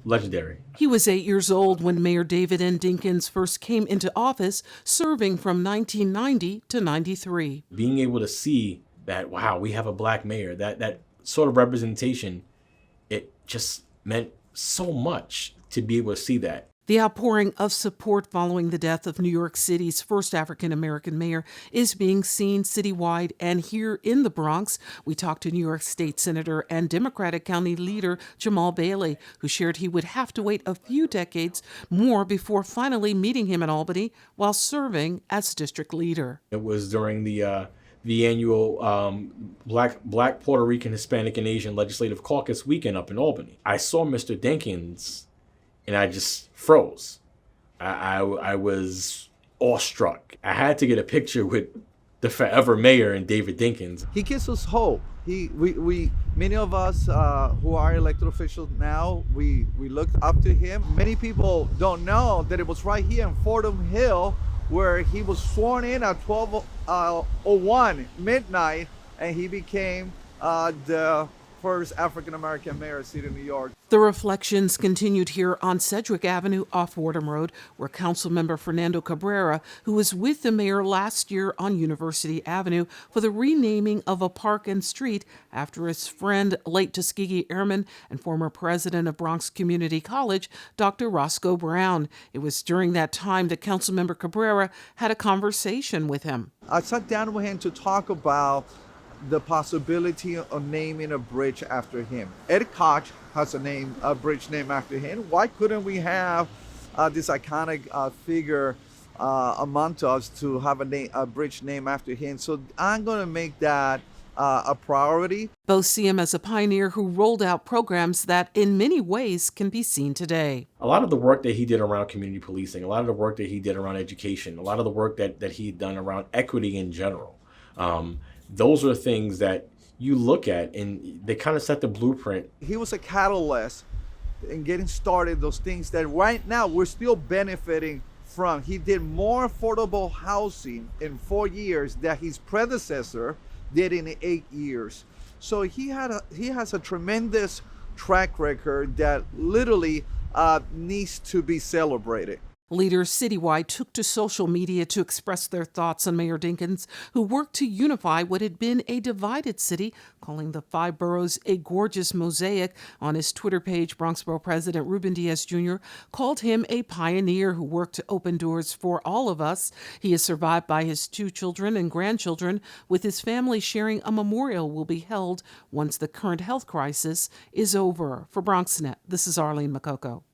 legendary. He was 8 years old when Mayor David N. Dinkins first came into office, serving from 1990 to 93. Being able to see that, wow, we have a black mayor, that sort of representation, it just meant so much to be able to see that. The outpouring of support following the death of New York City's first African-American mayor is being seen citywide and here in the Bronx. We talked to New York State Senator and Democratic County Leader Jamaal Bailey, who shared he would have to wait a few decades more before finally meeting him in Albany while serving as district leader. It was during the annual Black, Puerto Rican, Hispanic, and Asian Legislative Caucus weekend up in Albany. I saw Mr. Dinkins and I just froze. I was awestruck. I had to get a picture with the forever mayor and David Dinkins. He gives us hope. We many of us who are elected officials now, we look up to him. Many people don't know that it was right here in Fordham Hill where he was sworn in at 12:01 midnight, and he became the first African-American mayor of the city of New York. The reflections continued here on Sedgwick Avenue off Wardham Road, where Councilmember Fernando Cabrera, who was with the mayor last year on University Avenue for the renaming of a park and street after his friend, late Tuskegee Airman and former president of Bronx Community College, Dr. Roscoe Brown. It was during that time that Councilmember Cabrera had a conversation with him. I sat down with him to talk about the possibility of naming a bridge after him. Ed Koch has a bridge named after him. Why couldn't we have this iconic figure among us to have a bridge named after him? So I'm going to make that a priority. Both see him as a pioneer who rolled out programs that in many ways can be seen today. A lot of the work that he did around community policing, a lot of the work that he did around education, a lot of the work that he'd done around equity in general, those are things that you look at and they kind of set the blueprint. He was a catalyst in getting started those things that right now we're still benefiting from. He did more affordable housing in 4 years than his predecessor did in 8 years. So he has a tremendous track record that literally needs to be celebrated. Leaders citywide took to social media to express their thoughts on Mayor Dinkins, who worked to unify what had been a divided city, calling the 5 boroughs a gorgeous mosaic. On his Twitter page, Bronx Borough President Ruben Diaz Jr. called him a pioneer who worked to open doors for all of us. He is survived by his 2 children and grandchildren, with his family sharing a memorial will be held once the current health crisis is over. For BronxNet, this is Arlene Mukoko.